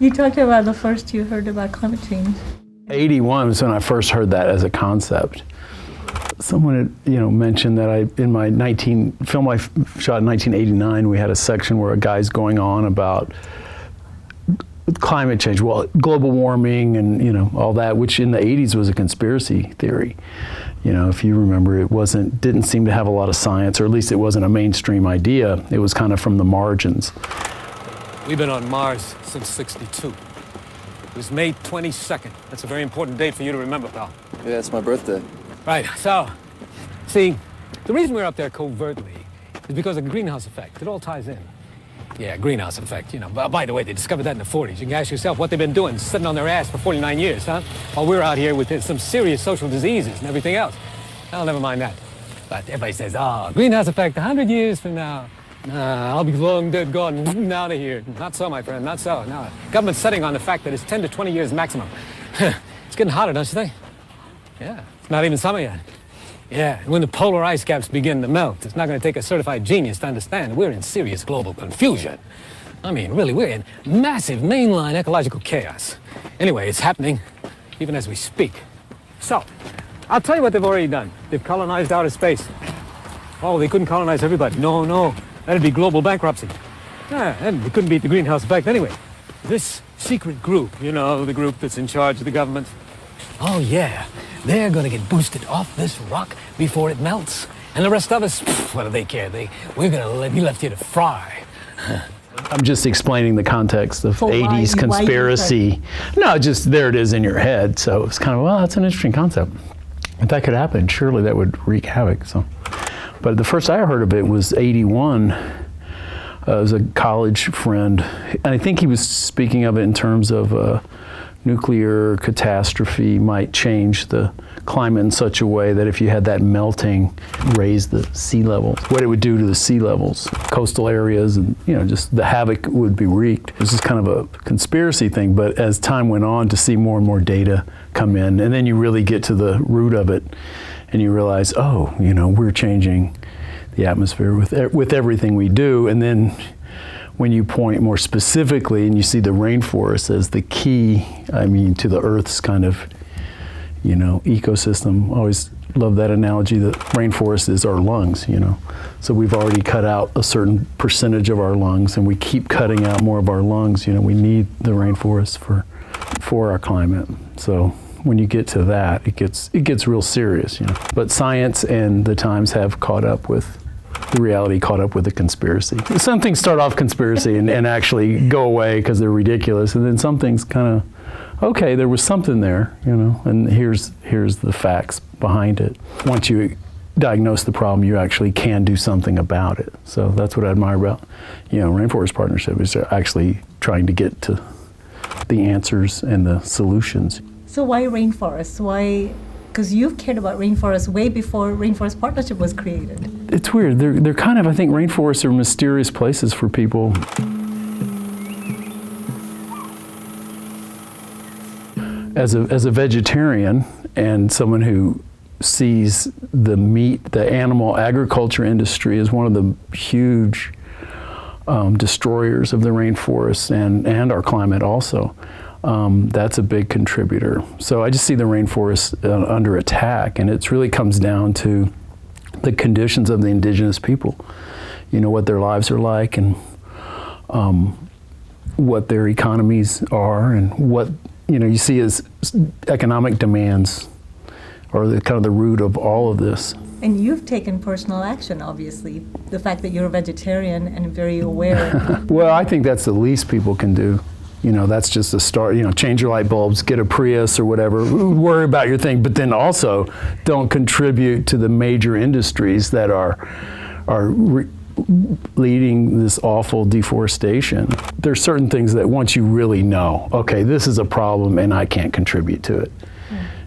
You talked about the first you heard about climate change. 81 was when I first heard that as a concept. Someone had, mentioned that in my film I shot in 1989, we had a section where a guy's going on about climate change, well, global warming and, all that, which in the 80s was a conspiracy theory. If you remember, didn't seem to have a lot of science, or at least it wasn't a mainstream idea. It was kind of from the margins. We've been on Mars since '62. It was May 22nd. That's a very important date for you to remember, pal. Yeah, it's my birthday. Right, so, see, the reason we're up there covertly is because of the greenhouse effect. It all ties in. Yeah, greenhouse effect, By the way, they discovered that in the 40s. You can ask yourself what they've been doing, sitting on their ass for 49 years, huh? While we're out here with some serious social diseases and everything else. Well, never mind that. But everybody says, greenhouse effect 100 years from now. I'll be long dead, gone, out of here. Not so, my friend, not so. No, government's setting on the fact that it's 10 to 20 years maximum. It's getting hotter, don't you think? Yeah, it's not even summer yet. Yeah, and when the polar ice caps begin to melt, it's not going to take a certified genius to understand we're in serious global confusion. I mean, really, we're in massive mainline ecological chaos. Anyway, it's happening even as we speak. So, I'll tell you what they've already done. They've colonized outer space. Oh, they couldn't colonize everybody. No. That'd be global bankruptcy. And we couldn't beat the greenhouse effect anyway. This secret group, the group that's in charge of the government. Oh, yeah. They're going to get boosted off this rock before it melts. And the rest of us, what do they care? We're going to be left here to fry. I'm just explaining the context of 80s conspiracy. No, just there it is in your head. So it's kind of, that's an interesting concept. If that could happen, surely that would wreak havoc. So. But the first I heard of it was 81. It was a college friend, and I think he was speaking of it in terms of nuclear catastrophe might change the climate in such a way that if you had that melting, raise the sea levels, what it would do to the sea levels, coastal areas, and just the havoc would be wreaked. This is kind of a conspiracy thing, but as time went on, to see more and more data come in, and then you really get to the root of it, and you realize, we're changing the atmosphere with everything we do. And then when you point more specifically and you see the rainforest as the key, to the Earth's kind of, ecosystem. I always love that analogy that rainforest is our lungs, So we've already cut out a certain percentage of our lungs, and we keep cutting out more of our lungs. We need the rainforest for our climate. So when you get to that, it gets real serious, But science and the times have caught up with the reality, caught up with the conspiracy. Some things start off conspiracy and actually go away because they're ridiculous, and then some things kind of, okay, there was something there, and here's the facts behind it. Once you diagnose the problem, you actually can do something about it. So that's what I admire about, Rainforest Partnership, is actually trying to get to the answers and the solutions. So why rainforests? Why? Because you've cared about rainforests way before Rainforest Partnership was created. It's weird. They're kind of, I think rainforests are mysterious places for people. As a vegetarian and someone who sees the animal agriculture industry as one of the huge destroyers of the rainforests and our climate also. That's a big contributor. So I just see the rainforest under attack, and it really comes down to the conditions of the indigenous people, what their lives are like, and what their economies are and what, you see as economic demands are the kind of the root of all of this. And you've taken personal action, obviously. The fact that you're a vegetarian and very aware. Well, I think that's the least people can do. That's just a start. Change your light bulbs, get a Prius or whatever, worry about your thing, but then also don't contribute to the major industries that are leading this awful deforestation. There's certain things that once you really know, okay, this is a problem and I can't contribute to it.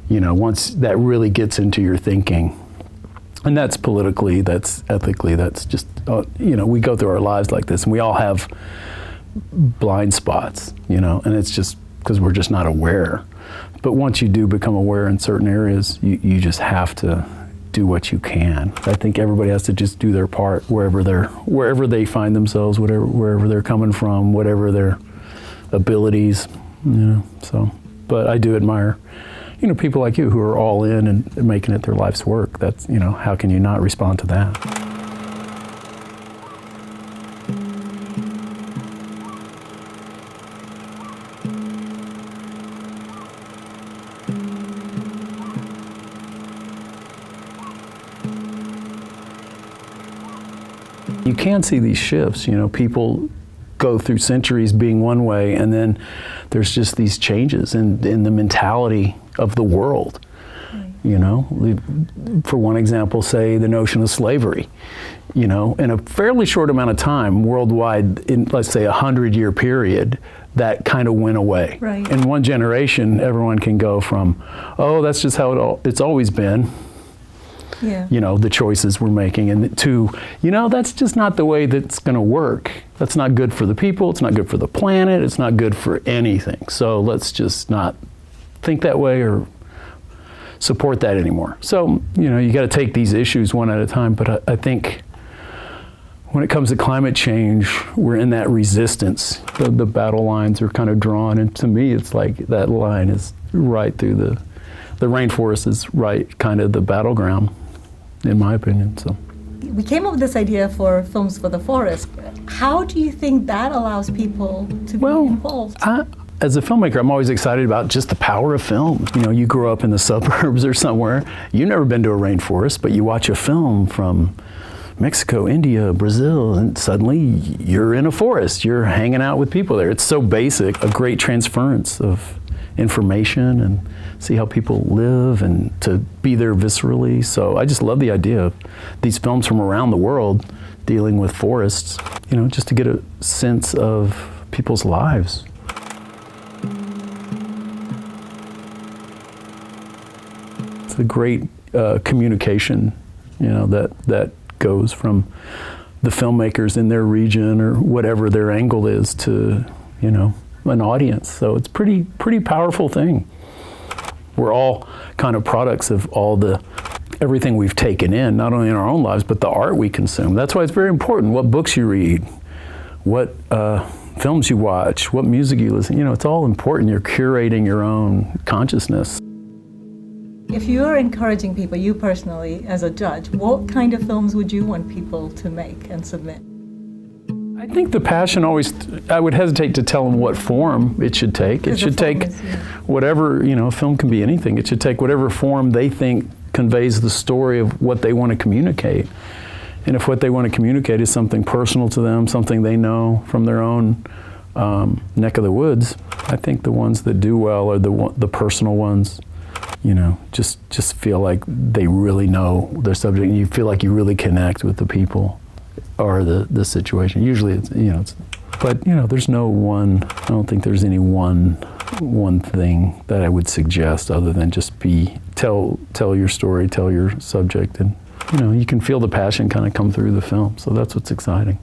Once that really gets into your thinking, and that's politically, that's ethically, that's just, we go through our lives like this and we all have blind spots, and it's just because we're just not aware. But once you do become aware in certain areas, you just have to do what you can. I think everybody has to just do their part wherever they find themselves, wherever they're coming from, whatever their abilities, so. But I do admire, people like you who are all in and making it their life's work. That's, how can you not respond to that? You can see these shifts, people go through centuries being one way, and then there's just these changes in the mentality of the world. For one example, say the notion of slavery. In a fairly short amount of time, worldwide, in let's say 100-year period, that kind of went away. Right. In one generation, everyone can go from, oh, that's just how it's always been. Yeah. The choices we're making, and to, that's just not the way that's going to work. That's not good for the people. It's not good for the planet. It's not good for anything. So let's just not think that way or support that anymore. So, you got to take these issues one at a time. But I think when it comes to climate change, we're in that resistance. The battle lines are kind of drawn. And to me, it's like that line is right through the rainforest is right kind of the battleground, in my opinion. So we came up with this idea for Films for the Forest. How do you think that allows people to be involved? As a filmmaker, I'm always excited about just the power of film. You grow up in the suburbs or somewhere, you've never been to a rainforest, but you watch a film from Mexico, India, Brazil, and suddenly you're in a forest. You're hanging out with people there. It's so basic, a great transference of information and see how people live and to be there viscerally. So I just love the idea of these films from around the world dealing with forests, just to get a sense of people's lives. It's a great communication, that goes from the filmmakers in their region or whatever their angle is to, an audience. So it's pretty powerful thing. We're all kind of products of everything we've taken in, not only in our own lives, but the art we consume. That's why it's very important what books you read, what films you watch, what music you listen. It's all important. You're curating your own consciousness. If you're encouraging people, you personally, as a judge, what kind of films would you want people to make and submit? I think the passion always, I would hesitate to tell them what form it should take. It should take whatever, film can be anything. It should take whatever form they think conveys the story of what they want to communicate. And if what they want to communicate is something personal to them, something they know from their own neck of the woods, I think the ones that do well are the personal ones. Just feel like they really know their subject, and you feel like you really connect with the people or the situation. Usually but there's no one, I don't think there's any one thing that I would suggest other than just tell your story, tell your subject, and you can feel the passion kind of come through the film. So that's what's exciting.